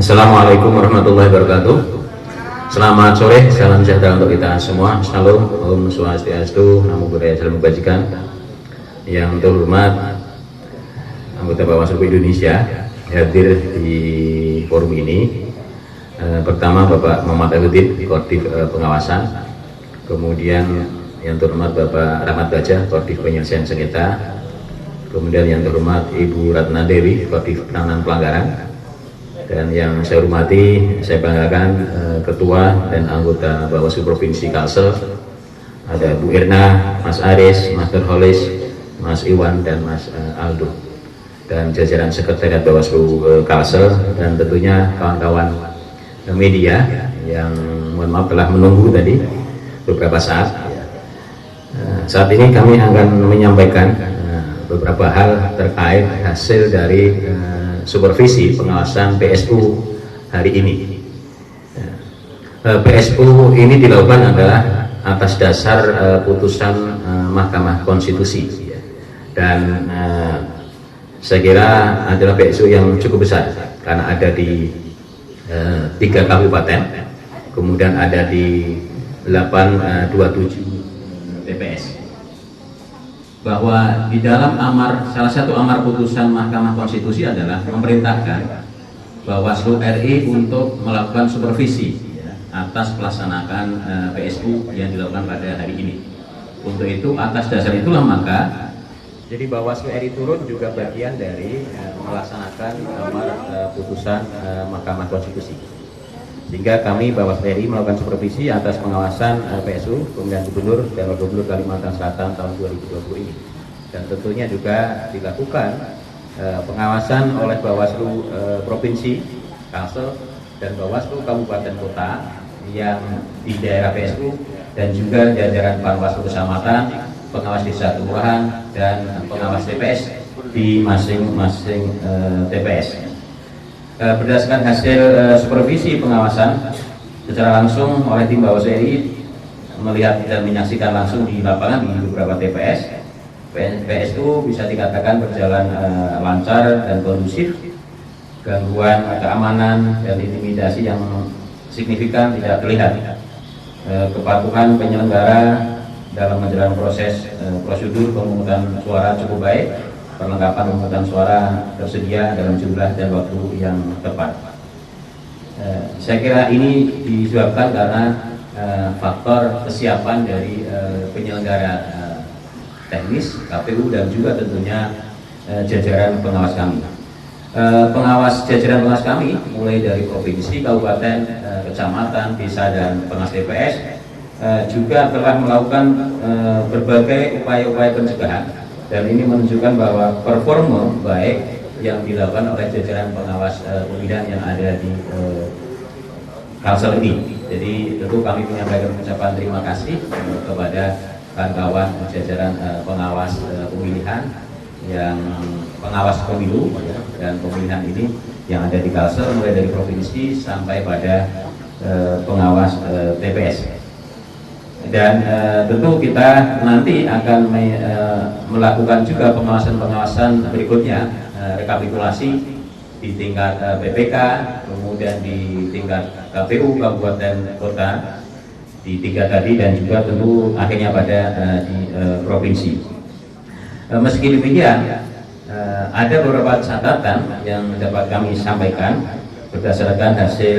Assalamualaikum warahmatullahi wabarakatuh. Selamat sore, salam sejahtera untuk kita semua. Salam, Om Swastiastu, Namo Buddhaya, salam kebajikan. Yang terhormat anggota Bawaslu Indonesia hadir di forum ini. Pertama Bapak Muhammad Aludin, Koordif Pengawasan. Kemudian yang terhormat Bapak Rahmat Baja, Koordif Penyelesaian Sengketa. Kemudian yang terhormat Ibu Ratna Dewi, Koordif Penanganan Pelanggaran. Dan yang saya hormati, saya banggakan Ketua dan anggota Bawaslu Provinsi Kalsel, ada Bu Irna, Mas Aris, Mas Nurholis, Mas Iwan, dan Mas Aldo, dan jajaran Sekretariat Bawaslu Kalsel, dan tentunya kawan-kawan media yang mohon maaf telah menunggu tadi beberapa saat. Saat ini kami akan menyampaikan beberapa hal terkait hasil dari supervisi pengawasan PSU hari ini. PSU ini dilakukan adalah atas dasar putusan Mahkamah Konstitusi, dan saya kira adalah PSU yang cukup besar karena ada di 3 kabupaten, kemudian ada di 827 TPS. Bahwa di dalam salah satu amar putusan Mahkamah Konstitusi adalah memerintahkan Bawaslu RI untuk melakukan supervisi atas pelaksanaan PSU yang dilakukan pada hari ini. Untuk itu, atas dasar itulah maka jadi Bawaslu RI turun juga bagian dari melaksanakan amar putusan Mahkamah Konstitusi. Sehingga kami Bawaslu RI melakukan supervisi atas pengawasan PSU pemilihan gubernur dan wakil gubernur Kalimantan Selatan tahun 2020 ini. Dan tentunya juga dilakukan pengawasan oleh Bawaslu Provinsi Kalsel dan Bawaslu Kabupaten Kota yang di daerah PSU, dan juga jajaran Panwaslu Kecamatan, pengawas desa kelurahan, dan pengawas TPS di masing-masing TPS. Berdasarkan hasil supervisi pengawasan secara langsung oleh tim Bawaslu RI, melihat dan menyaksikan langsung di lapangan di beberapa TPS, PSU bisa dikatakan berjalan lancar dan kondusif. Gangguan keamanan dan intimidasi yang signifikan tidak terlihat. Kepatuhan penyelenggara dalam menjalankan proses prosedur pemungutan suara cukup baik. Perlengkapan pemungutan suara tersedia dalam jumlah dan waktu yang tepat. Saya kira ini disebabkan karena faktor kesiapan dari penyelenggara teknis KPU dan juga tentunya jajaran pengawas kami. Jajaran pengawas kami mulai dari provinsi, kabupaten, kecamatan, desa, dan pengawas TPS juga telah melakukan berbagai upaya-upaya pencegahan. Dan ini menunjukkan bahwa performa baik yang dilakukan oleh jajaran pengawas pemilihan yang ada di Kalsel ini. Jadi tentu kami menyampaikan ucapan terima kasih kepada kawan-kawan jajaran pengawas pemilihan yang pengawas pemilu dan pemilihan ini yang ada di Kalsel, mulai dari provinsi sampai pada pengawas TPS. Dan tentu kita nanti akan melakukan juga pengawasan-pengawasan berikutnya, rekapitulasi di tingkat PPK, kemudian di tingkat KPU Kabupaten Kota di 3 tadi, dan juga tentu akhirnya pada di provinsi. Meski demikian, ada beberapa catatan yang dapat kami sampaikan berdasarkan hasil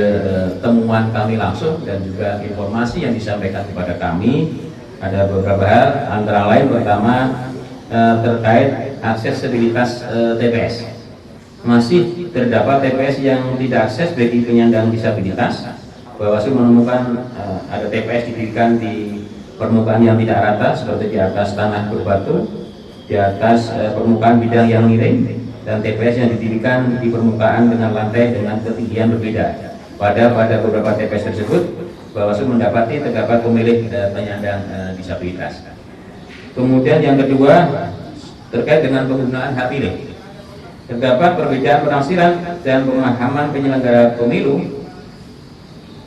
temuan kami langsung dan juga informasi yang disampaikan kepada kami. Ada beberapa hal, antara lain pertama terkait aksesibilitas TPS. Masih terdapat TPS yang tidak akses bagi penyandang disabilitas. Bawaslu menemukan ada TPS didirikan di permukaan yang tidak rata, seperti di atas tanah berbatu, di atas permukaan bidang yang miring, dan TPS yang didirikan di permukaan dengan lantai dengan ketinggian berbeda. Pada beberapa TPS tersebut, Bawaslu mendapati terdapat pemilih penyandang disabilitas. Kemudian yang kedua, terkait dengan penggunaan hak pilih. Terdapat perbedaan penafsiran dan pemahaman penyelenggara pemilu,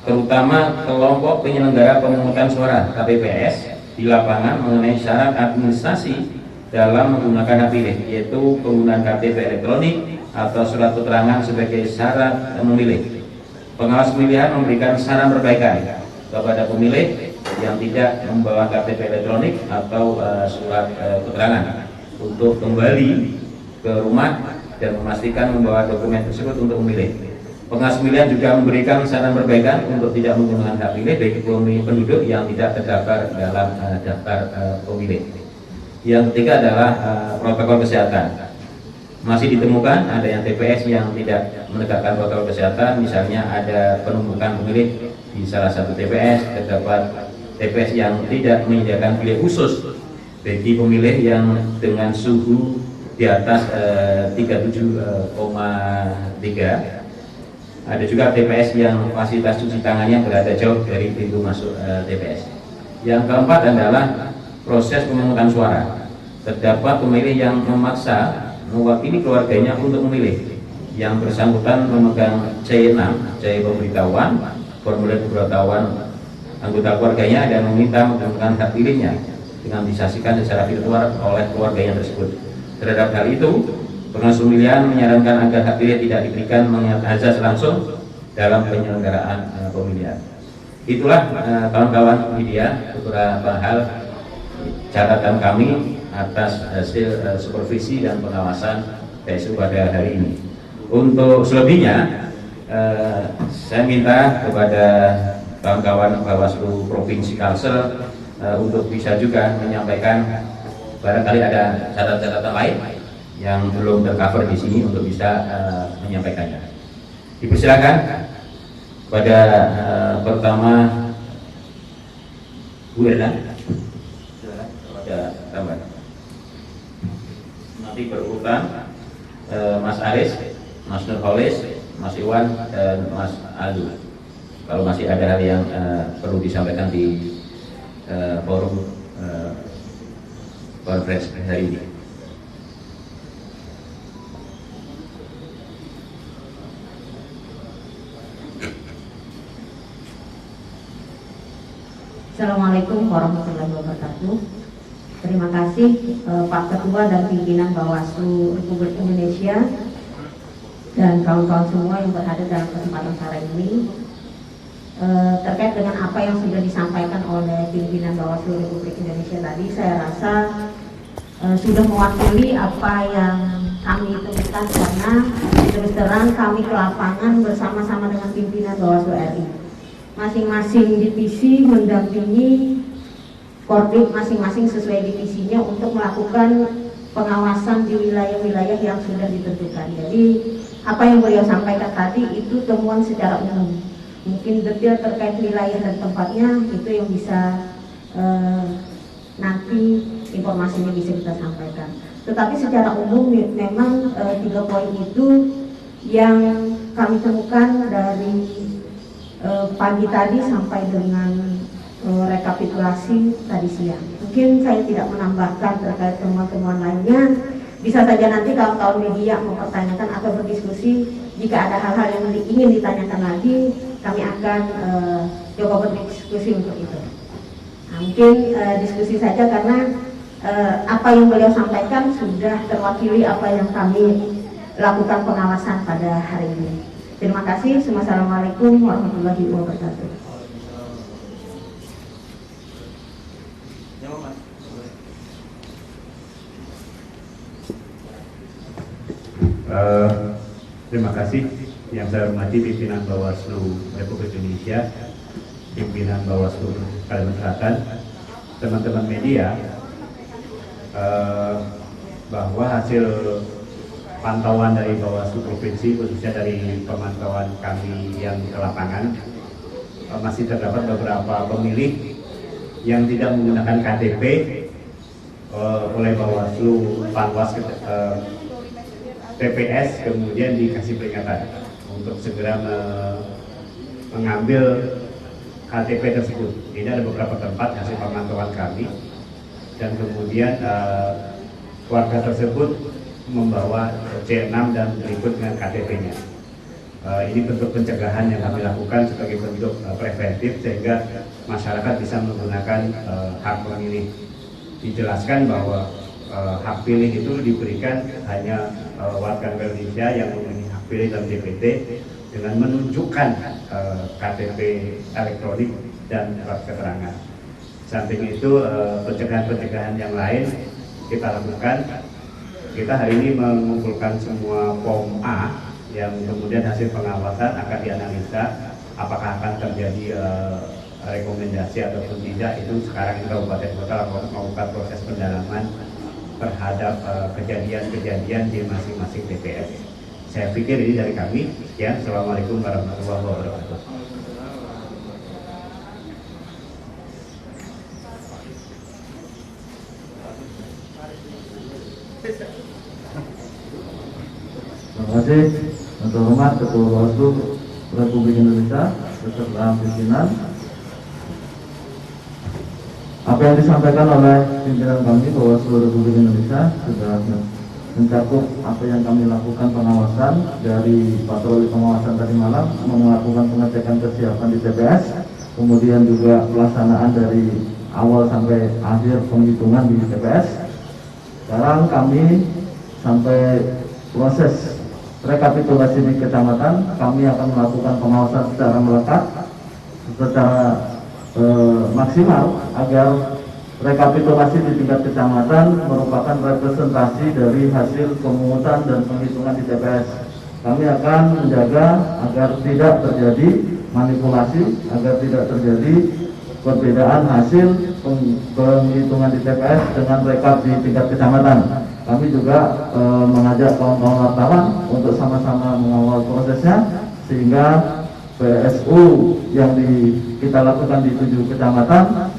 terutama kelompok penyelenggara pemungutan suara KPPS di lapangan mengenai syarat administrasi dalam menggunakan hak pilih, yaitu penggunaan KTP elektronik atau surat keterangan sebagai syarat memilih. Pengawas pemilihan memberikan saran perbaikan kepada pemilih yang tidak membawa KTP elektronik atau surat keterangan untuk kembali ke rumah dan memastikan membawa dokumen tersebut untuk memilih. Pengawas pemilihan juga memberikan saran perbaikan untuk tidak menggunakan hak pilih bagi penduduk yang tidak terdaftar dalam daftar pemilih. Yang ketiga adalah protokol kesehatan. Masih ditemukan adanya TPS yang tidak menegakkan protokol kesehatan, misalnya ada penumpukan pemilih di salah satu TPS, terdapat TPS yang tidak menyediakan bilik khusus bagi pemilih yang dengan suhu di atas 37,3. Ada juga TPS yang fasilitas cuci tangannya berada jauh dari pintu masuk TPS. Yang keempat adalah proses pemungutan suara. Terdapat pemilih yang memaksa mewakili keluarganya untuk memilih. Yang bersangkutan memegang C6, C pemberitahuan, formulir pemberitahuan anggota keluarganya dan meminta menggunakan hak pilihnya dengan disaksikan secara virtual oleh keluarganya tersebut. Terhadap hal itu, pengawas pemilihan menyarankan agar hak pilih tidak diberikan mengingat azas langsung dalam penyelenggaraan pemilihan. Itulah kawan-kawan media beberapa hal catatan kami atas hasil supervisi dan pengawasan PSU pada hari ini. Untuk selebihnya, saya minta kepada kawan-kawan Bawaslu Provinsi Kalsel untuk bisa juga menyampaikan barangkali ada catatan-catatan lain yang belum tercover di sini untuk bisa menyampaikannya. Dipersilakan pada pertama Bu Erna, ada tambahan. Nanti berurutan Mas Aris, Mas Nurholis, Mas Iwan, dan Mas Aldu. Kalau masih ada hal yang perlu disampaikan di forum konferensi hari ini. Assalamualaikum warahmatullahi wabarakatuh. Terima kasih Pak Ketua dan pimpinan Bawaslu Republik Indonesia dan kawan-kawan semua yang berada dalam kesempatan sore ini. Terkait dengan apa yang sudah disampaikan oleh pimpinan Bawaslu Republik Indonesia tadi, saya rasa sudah mewakili apa yang kami temukan, karena terus terang kami ke lapangan bersama-sama dengan pimpinan Bawaslu RI. Masing-masing divisi mendampingi korbit masing-masing sesuai divisinya untuk melakukan pengawasan di wilayah-wilayah yang sudah ditentukan. Jadi apa yang beliau sampaikan tadi itu temuan secara umum. Mungkin detail terkait wilayah dan tempatnya itu yang bisa nanti informasinya bisa kita sampaikan. Tetapi secara umum memang 3 poin itu yang kami temukan dari pagi tadi sampai dengan rekapitulasi tadi siang. Mungkin saya tidak menambahkan terkait temuan-temuan lainnya. Bisa saja nanti kawan-kawan media mempertanyakan atau berdiskusi. Jika ada hal-hal yang ingin ditanyakan lagi, kami akan coba berdiskusi untuk itu. Nah, mungkin diskusi saja karena apa yang beliau sampaikan sudah terwakili apa yang kami lakukan pengawasan pada hari ini. Terima kasih. Wassalamualaikum warahmatullahi wabarakatuh. Terima kasih yang saya hormati pimpinan Bawaslu Republik Indonesia, pimpinan Bawaslu Kalimantan Selatan, teman-teman media, bahwa hasil pantauan dari Bawaslu Provinsi, khususnya dari pemantauan kami yang ke lapangan, masih terdapat beberapa pemilih yang tidak menggunakan KTP oleh Bawaslu Panwas TPS, kemudian dikasih peringatan untuk segera mengambil KTP tersebut. Ini ada beberapa tempat hasil pemantauan kami, dan kemudian warga tersebut membawa C6 dan berikut dengan KTP-nya. Ini bentuk pencegahan yang kami lakukan sebagai bentuk preventif sehingga masyarakat bisa menggunakan hak memilih. Dijelaskan bahwa hak pilih itu diberikan hanya warga negara Indonesia yang memiliki hak pilih dalam DPT, dengan menunjukkan KTP elektronik dan surat keterangan. Samping itu pencegahan-pencegahan yang lain kita lakukan. Kita hari ini mengumpulkan semua form A yang kemudian hasil pengawasan akan dianalisa apakah akan terjadi rekomendasi ataupun tidak. Itu sekarang di Kabupaten Kota melakukan proses pendalaman terhadap kejadian-kejadian di masing-masing TPS. Saya pikir ini dari kami. Sekian. Assalamualaikum warahmatullahi wabarakatuh. Terima kasih yang terhormat Ketua Bawaslu Republik Indonesia beserta pimpinan. Apa yang disampaikan oleh pimpinan kami Bawaslu Republik Indonesia sudah mencakup apa yang kami lakukan pengawasan dari patroli pengawasan tadi malam, melakukan pengecekan kesiapan di TPS, kemudian juga pelaksanaan dari awal sampai akhir penghitungan di TPS. Sekarang kami sampai proses rekapitulasi di kecamatan, kami akan melakukan pengawasan secara melekat, secara maksimal agar rekapitulasi di tingkat kecamatan merupakan representasi dari hasil pemungutan dan penghitungan di TPS. Kami akan menjaga agar tidak terjadi manipulasi, agar tidak terjadi perbedaan hasil penghitungan di TPS dengan rekap di tingkat kecamatan. Kami juga mengajak kawan-kawan wartawan untuk sama-sama mengawal prosesnya sehingga PSU yang kita lakukan di 7 kecamatan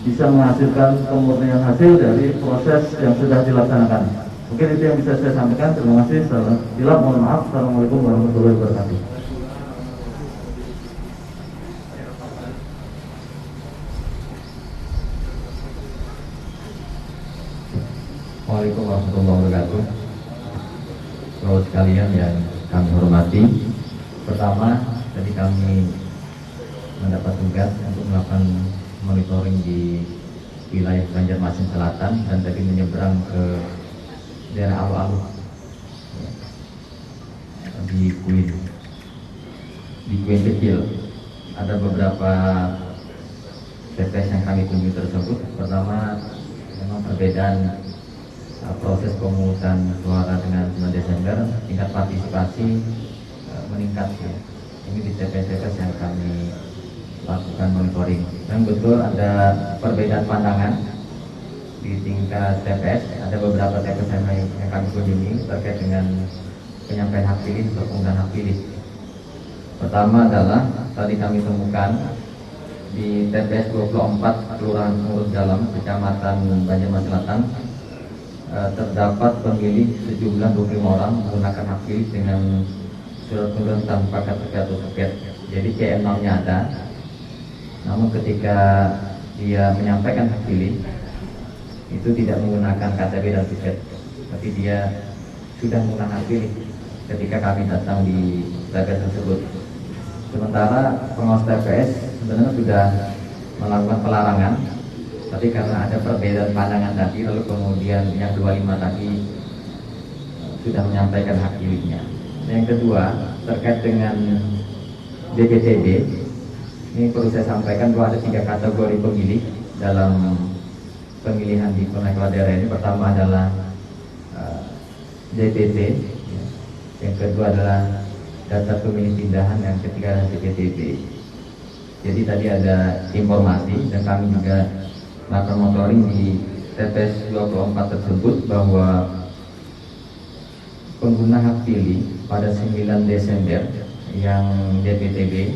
bisa menghasilkan pemurnian hasil dari proses yang sudah dilaksanakan. Mungkin itu yang bisa saya sampaikan. Terima kasih. Mohon maaf. Assalamualaikum warahmatullahi wabarakatuh. Waalaikumsalam warahmatullahi wabarakatuh. Saudara sekalian yang kami hormati, pertama tadi kami mendapat tugas untuk melakukan monitoring di wilayah Banjarmasin Selatan dan tadi menyeberang ke daerah Alu-Alu di Kuin kecil. Ada beberapa TPS yang kami kunjungi tersebut. Pertama, memang perbedaan proses pemungutan suara dengan 9 Desember, tingkat partisipasi meningkat ya. Ini di TPS yang kami lakukan monitoring. Dan betul ada perbedaan pandangan di tingkat TPS. Ada beberapa TPS yang kami kunjungi terkait dengan penyampaian hak pilih atau penggunaan hak pilih. Pertama adalah tadi kami temukan di TPS 24 Kelurahan Urus Dalam, Kecamatan Banjarmasin Selatan, terdapat pemilih sejumlah 25 orang menggunakan hak pilih dengan surat pengunduran tanpa KTP atau suket. Jadi C6-nya ada, namun ketika dia menyampaikan hak pilih itu tidak menggunakan KTP dan suket, tapi dia sudah menggunakan hak pilih ketika kami datang di TPS tersebut. Sementara pengawas TPS sebenarnya sudah melakukan pelarangan, tapi karena ada perbedaan pandangan tadi, lalu kemudian yang 25 tadi sudah menyampaikan hak pilihnya. Yang kedua, terkait dengan DPTB, ini perlu saya sampaikan bahwa ada 3 kategori pemilih dalam pemilihan di Pemilihan Kepala Daerah ini. Pertama adalah DPT, yang kedua adalah data pemilih pindahan, yang ketiga adalah DPTB. Jadi tadi ada informasi dan kami juga melakukan monitoring di TPS 24 tersebut bahwa pengguna hak pilih pada 9 Desember yang DPTB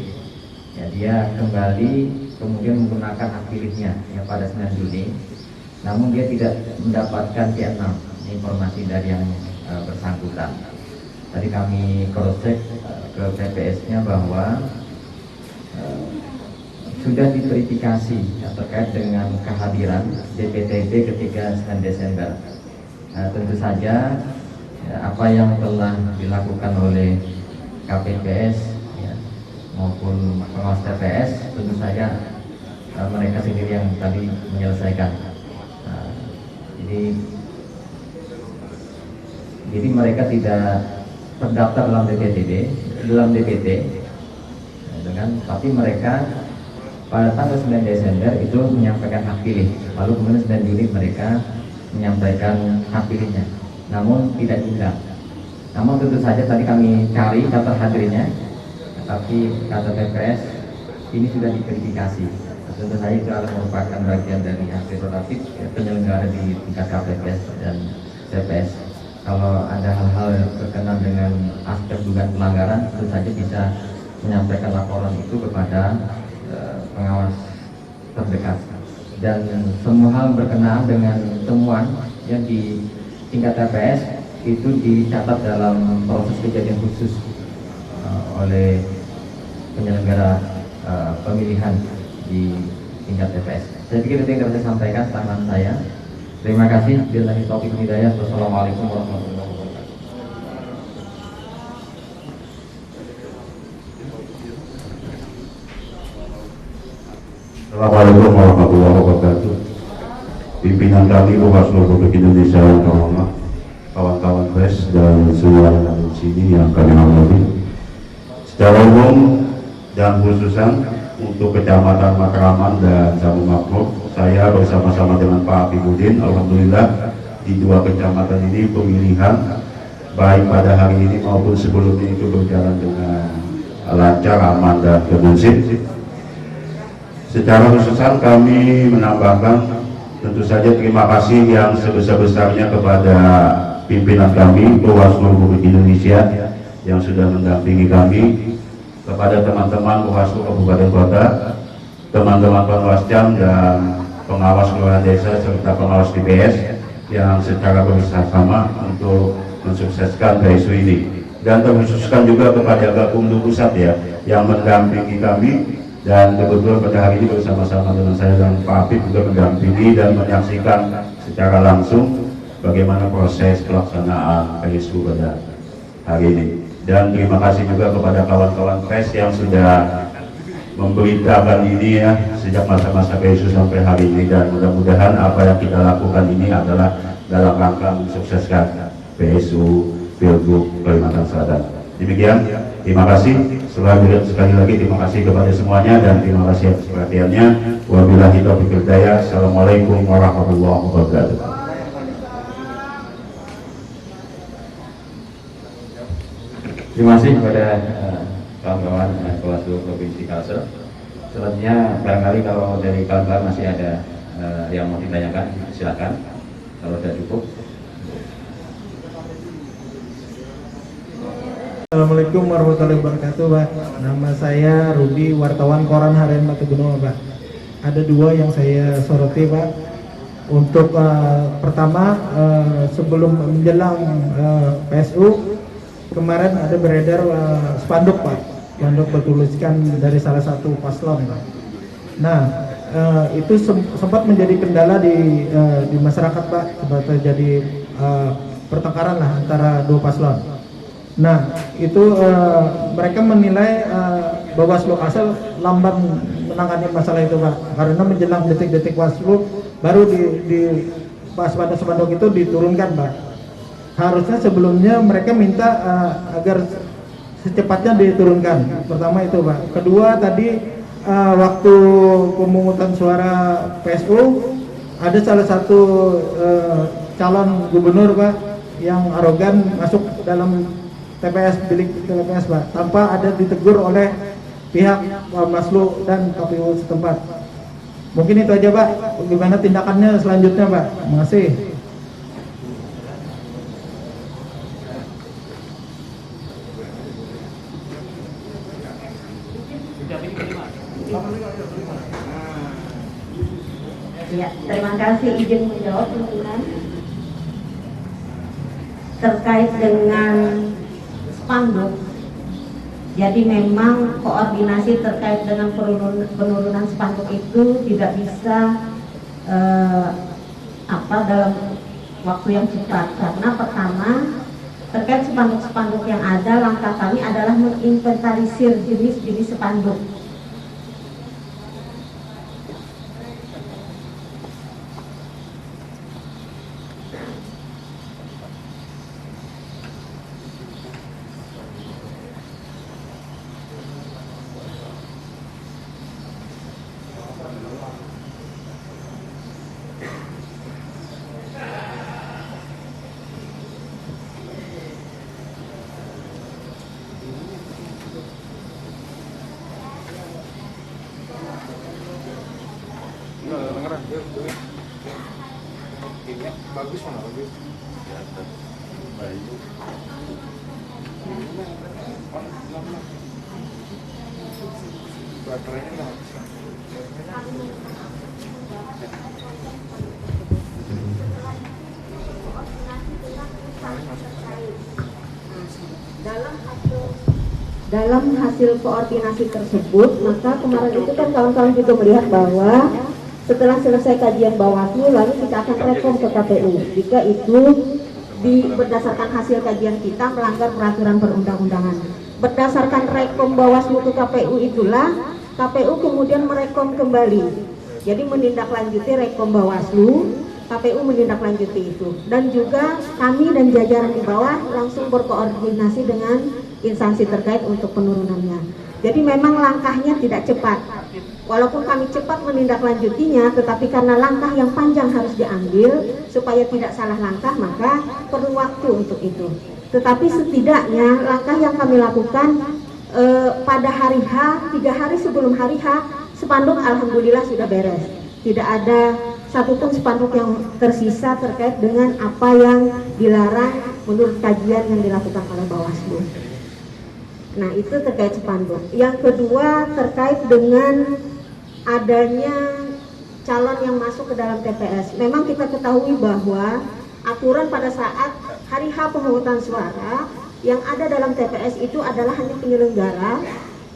ya, dia kembali kemudian menggunakan hak pilihnya ya pada 9 Juni, namun dia tidak mendapatkan C6, informasi dari yang bersangkutan. Tadi kami cross check ke TPS-nya bahwa sudah diverifikasi ya, terkait dengan kehadiran DPTB ketika 9 Desember. Tentu saja ya, apa yang telah dilakukan oleh KPPS ya, maupun pengawas TPS tentu saja mereka sendiri yang tadi menyelesaikan. Jadi mereka tidak terdaftar dalam DPTB, dalam DPT, tapi mereka pada tanggal 9 Desember itu menyampaikan hak pilih, lalu kemudian 9 Juli mereka menyampaikan hak pilihnya, namun tidak diundang. Namun tentu saja tadi kami cari daftar hadirnya, tapi kata TPS ini sudah diverifikasi. Tentu saja itu adalah merupakan bagian dari hak prerogatif penyelenggara di tingkat KPPS dan TPS. Kalau ada hal-hal yang berkenaan dengan aspek dugaan pelanggaran, tentu saja bisa menyampaikan laporan itu kepada pengawas terdekat. Dan semua hal berkenaan dengan temuan yang di tingkat TPS itu dicatat dalam proses kejadian khusus oleh penyelenggara pemilihan di tingkat TPS. Saya pikir itu yang dapat saya sampaikan tambahan saya. Terima kasih. Billahi taufiq wal hidayah. Wassalamualaikum warahmatullahi wabarakatuh. Assalamualaikum warahmatullahi wabarakatuh. Pimpinan kami Bawaslu Republik Indonesia yang terhormat, kawan-kawan pers dan semua yang ada di sini yang kami hormati. Secara umum dan khususan untuk Kecamatan Matraman dan Sabu Makmur, saya bersama-sama dengan Pak Habibudin, alhamdulillah di dua kecamatan ini pemilihan baik pada hari ini maupun sebelumnya itu berjalan dengan lancar, aman dan kondusif. Secara khususan kami menambahkan tentu saja terima kasih yang sebesar-besarnya kepada pimpinan kami Bawaslu Republik Indonesia yang sudah mendampingi kami, kepada teman-teman Bawaslu Kabupaten Kota, teman-teman Panwascam dan pengawas kelurahan desa serta pengawas TPS yang secara bersama untuk mensukseskan PSU ini, dan terkhususkan juga kepada Gakumdu Pusat ya yang mendampingi kami, dan kebetulan pada hari ini bersama-sama dengan saya dan Pak Habib juga mendampingi dan menyaksikan secara langsung bagaimana proses pelaksanaan PSU pada hari ini. Dan terima kasih juga kepada kawan-kawan pers yang sudah memberitakan ini ya sejak masa-masa PSU sampai hari ini, dan mudah-mudahan apa yang kita lakukan ini adalah dalam rangka mensukseskan PSU Pilgub Kalimantan Selatan. Demikian, terima kasih. Sekali lagi terima kasih kepada semuanya dan terima kasih atas perhatiannya. Wabillahi taufiq wal hidayah. Assalamualaikum warahmatullahi wabarakatuh. Terima kasih kepada kawan-kawan Bawaslu Provinsi Kalsel. Selanjutnya barangkali kalau dari kawan-kawan masih ada yang mau ditanyakan, silakan. Kalau sudah cukup. Assalamualaikum warahmatullahi wabarakatuh, Pak. Nama saya Rudi, wartawan Koran Harian Batu Gunung, Pak. Ada dua yang saya soroti, Pak. Untuk pertama, sebelum menjelang PSU, kemarin ada beredar spanduk, Pak. Spanduk bertuliskan dari salah satu paslon, Pak. Nah, itu sempat menjadi kendala di masyarakat, Pak. Sempat terjadi pertengkaran lah antara dua paslon. Nah, itu mereka menilai Bawaslu Kalsel lamban menangani masalah itu, Pak. Karena menjelang detik-detik Bawaslu baru di spanduk itu diturunkan, Pak. Harusnya sebelumnya mereka minta agar secepatnya diturunkan. Pertama itu, Pak. Kedua tadi waktu pemungutan suara PSU ada salah satu calon gubernur, Pak, yang arogan masuk dalam TPS, bilik TPS, Pak, tanpa ada ditegur oleh pihak Bawaslu dan KPU setempat. Mungkin itu aja, Pak. Bagaimana tindakannya selanjutnya, Pak? Terima kasih. Ya, terima kasih izin menjawab pimpinan terkait dengan spanduk. Jadi memang koordinasi terkait dengan penurunan spanduk itu tidak bisa dalam waktu yang cepat, karena pertama terkait spanduk-spanduk yang ada, langkah kami adalah menginventarisir jenis-jenis spanduk. Dalam hasil koordinasi tersebut, maka kemarin itu kan kawan-kawan juga melihat bahwa setelah selesai kajian Bawaslu, lalu kita akan rekom ke KPU. Jika itu berdasarkan hasil kajian kita melanggar peraturan perundang-undangan. Berdasarkan rekom Bawaslu ke KPU itulah, KPU kemudian merekom kembali. Jadi menindaklanjuti rekom Bawaslu, KPU menindaklanjuti itu. Dan juga kami dan jajaran di bawah langsung berkoordinasi dengan instansi terkait untuk penurunannya. Jadi memang langkahnya tidak cepat. Walaupun kami cepat menindaklanjutinya, tetapi karena langkah yang panjang harus diambil supaya tidak salah langkah, maka perlu waktu untuk itu. Tetapi setidaknya langkah yang kami lakukan pada hari H, 3 hari sebelum hari H, spanduk alhamdulillah sudah beres. Tidak ada satupun spanduk yang tersisa terkait dengan apa yang dilarang menurut kajian yang dilakukan oleh Bawaslu. Nah, itu terkait spanduk. Yang kedua terkait dengan adanya calon yang masuk ke dalam TPS. Memang kita ketahui bahwa aturan pada saat hari H pemungutan suara yang ada dalam TPS itu adalah hanya penyelenggara,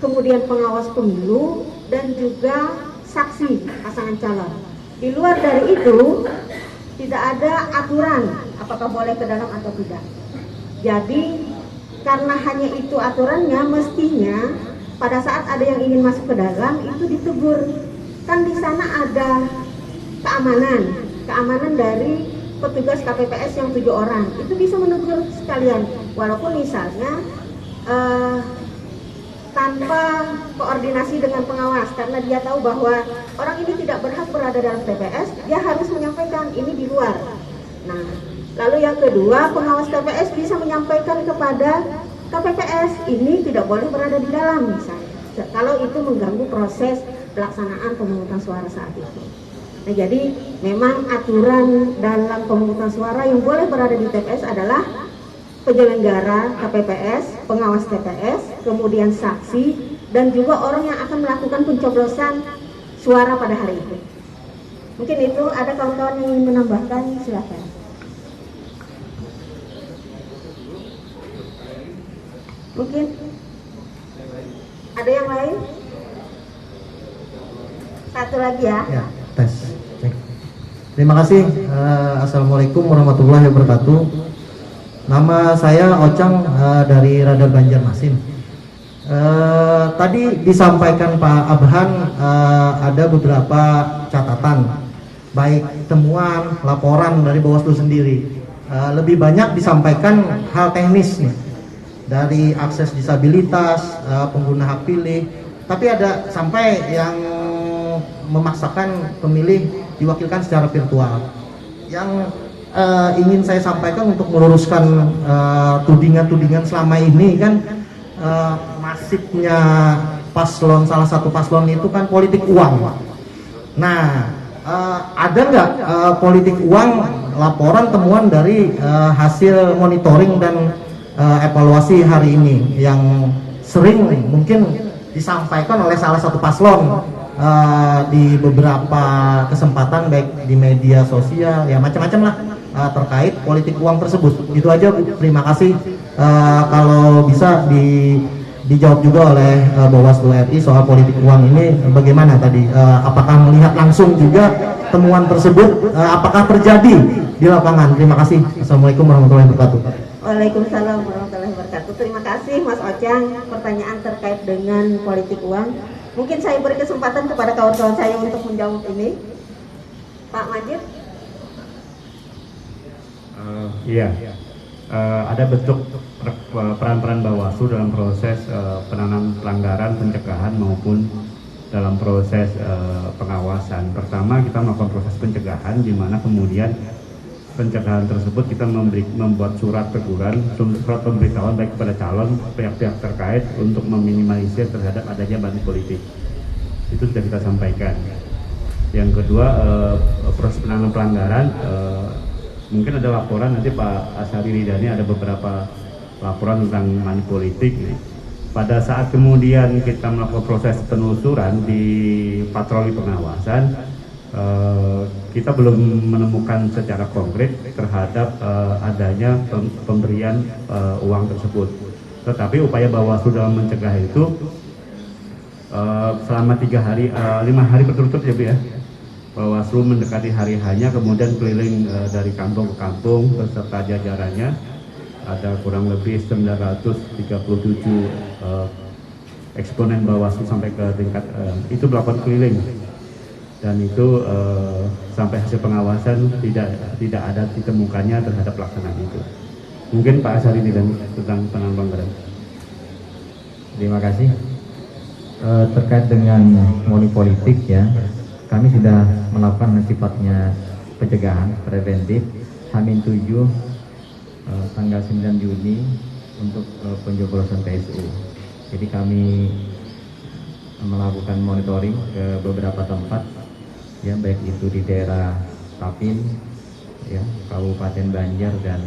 kemudian pengawas pemilu, dan juga saksi pasangan calon. Di luar dari itu tidak ada aturan apakah boleh ke dalam atau tidak. Jadi karena hanya itu aturannya, mestinya pada saat ada yang ingin masuk ke dalam itu ditegur. Kan di sana ada keamanan dari petugas KPPS yang 7 orang. Itu bisa menegur sekalian. Walaupun misalnya tanpa koordinasi dengan pengawas, karena dia tahu bahwa orang ini tidak berhak berada dalam TPS, dia harus menyampaikan ini di luar. Nah, lalu yang kedua, pengawas TPS bisa menyampaikan kepada KPPS ini tidak boleh berada di dalam misalnya, kalau itu mengganggu proses pelaksanaan pemungutan suara saat itu. Nah, jadi memang aturan dalam pemungutan suara yang boleh berada di TPS adalah penyelenggara KPPS, pengawas TPS, kemudian saksi, dan juga orang yang akan melakukan pencoblosan suara pada hari itu. Mungkin itu ada kawan-kawan yang ingin menambahkan, silakan. Mungkin ada yang lain? Satu lagi ya. Ya, tes. Cek. Terima kasih. Assalamualaikum warahmatullahi wabarakatuh. Nama saya Ocang dari Radar Banjarmasin. Tadi disampaikan Pak Abhan ada beberapa catatan, baik temuan, laporan dari Bawaslu sendiri. Lebih banyak disampaikan hal teknis nih, dari akses disabilitas, pengguna hak pilih, tapi ada sampai yang memaksakan pemilih diwakilkan secara virtual. Yang ingin saya sampaikan untuk meluruskan tudingan-tudingan selama ini kan, masifnya paslon, salah satu paslon itu kan politik uang. Nah, ada nggak politik uang laporan temuan dari hasil monitoring dan evaluasi hari ini yang sering mungkin disampaikan oleh salah satu paslon di beberapa kesempatan, baik di media sosial, ya macam-macam lah, terkait politik uang tersebut. Itu aja Bu. Terima kasih. Kalau bisa dijawab juga oleh Bawaslu RI soal politik uang ini bagaimana tadi, apakah melihat langsung juga temuan tersebut, apakah terjadi di lapangan. Terima kasih. Assalamualaikum warahmatullahi wabarakatuh. Waalaikumsalam warahmatullahi wabarakatuh. Terima kasih Mas Ocang, pertanyaan terkait dengan politik uang. Mungkin saya beri kesempatan kepada kawan-kawan saya untuk menjawab ini. Pak Majid. Iya, ada bentuk peran-peran Bawaslu dalam proses penanganan pelanggaran, pencegahan maupun dalam proses pengawasan. Pertama, kita melakukan proses pencegahan, di mana kemudian pencegahan tersebut kita membuat surat teguran, surat pemberitahuan baik kepada calon, pihak-pihak terkait untuk meminimalisir terhadap adanya money politik. Itu sudah kita sampaikan. Yang kedua, proses penanganan pelanggaran, mungkin ada laporan nanti Pak Asyari Ridani ada beberapa laporan tentang money politik. Pada saat kemudian kita melakukan proses penelusuran di patroli pengawasan, kita belum menemukan secara konkret terhadap adanya pemberian uang tersebut. Tetapi upaya Bawaslu dalam mencegah itu selama 5 hari berturut-turut ya Bu ya, Bawaslu mendekati hari hanya, kemudian keliling dari kampung ke kampung beserta jajarannya, ada kurang lebih 937 eksponen Bawaslu sampai ke tingkat itu melakukan keliling, dan itu sampai hasil pengawasan tidak ada ditemukannya terhadap pelaksanaan itu. Mungkin Pak Asyari dan tentang penanganan pelanggaran. Terima kasih. Terkait dengan money politik ya, kami sudah melakukan sifatnya pencegahan preventif H-7 tanggal 9 Juni untuk pencoblosan PSU. Jadi kami melakukan monitoring ke beberapa tempat ya, baik itu di daerah Tapin ya, Kabupaten Banjar dan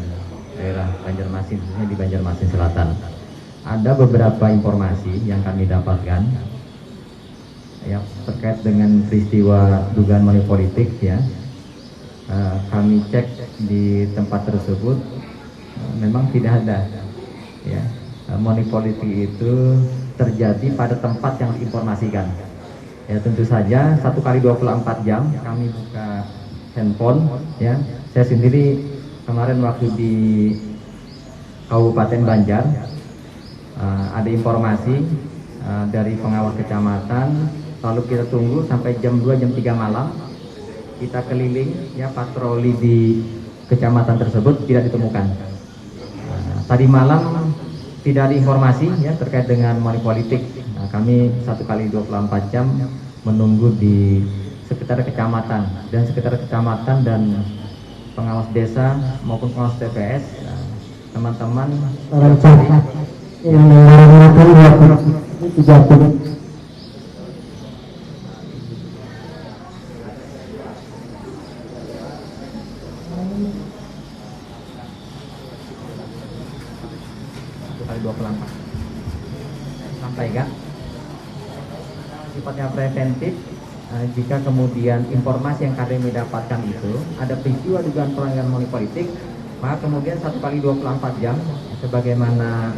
daerah Banjarmasin, khususnya di Banjarmasin Selatan. Ada beberapa informasi yang kami dapatkan ya terkait dengan peristiwa dugaan money politik ya. Kami cek di tempat tersebut memang tidak ada ya money politik itu terjadi pada tempat yang diinformasikan. Ya tentu saja 1 kali 24 jam kami buka handphone ya. Saya sendiri kemarin waktu di Kabupaten Banjar ada informasi dari pengawas kecamatan, lalu kita tunggu sampai jam 2 jam 3 malam kita keliling ya patroli di kecamatan tersebut, tidak ditemukan. Tadi malam tidak ada informasi ya terkait dengan money politik. Kami 1 kali 24 jam menunggu di sekitar kecamatan dan pengawas desa maupun pengawas TPS, teman-teman yang menggunakan 30. Sampaikan sifatnya preventif. Jika kemudian informasi yang kami dapatkan itu ada peristiwa dugaan pelanggaran money politik, maka kemudian 1 kali 24 jam sebagaimana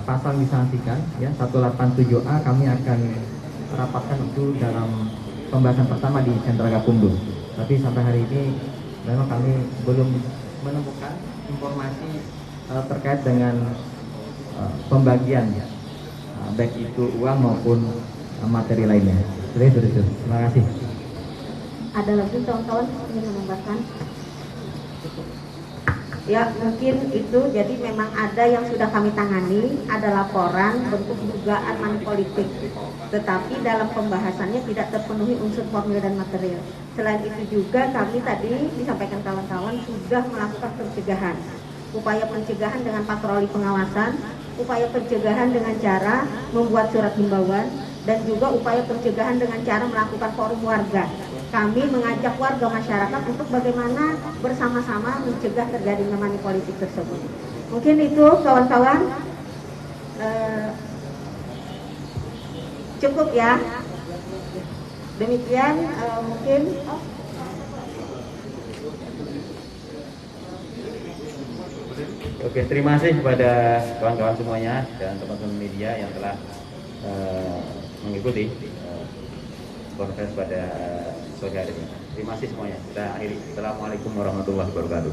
pasal disanksikan ya 187A kami akan rapatkan itu dalam pembahasan pertama di Sentra Gakumdu. Tapi sampai hari ini memang kami belum menemukan informasi terkait dengan pembagian baik itu uang maupun materi lainnya. Itu. Terima kasih. Ada lagi kawan-kawan ingin menambahkan? Ya mungkin itu, jadi memang ada yang sudah kami tangani, ada laporan bentuk dugaan money politik, tetapi dalam pembahasannya tidak terpenuhi unsur formil dan material. Selain itu juga kami tadi disampaikan kawan-kawan sudah melakukan pencegahan, upaya pencegahan dengan patroli pengawasan, upaya pencegahan dengan cara membuat surat himbauan, dan juga upaya pencegahan dengan cara melakukan forum warga. Kami mengajak warga masyarakat untuk bagaimana bersama-sama mencegah terjadinya money politik tersebut. Mungkin itu kawan-kawan, cukup ya. Demikian mungkin. Oke, terima kasih kepada kawan-kawan semuanya dan teman-teman media yang telah mengikuti konferensi pada sore hari ini. Terima kasih semuanya. Kita akhiri. Assalamualaikum warahmatullahi wabarakatuh.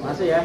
Masih ya,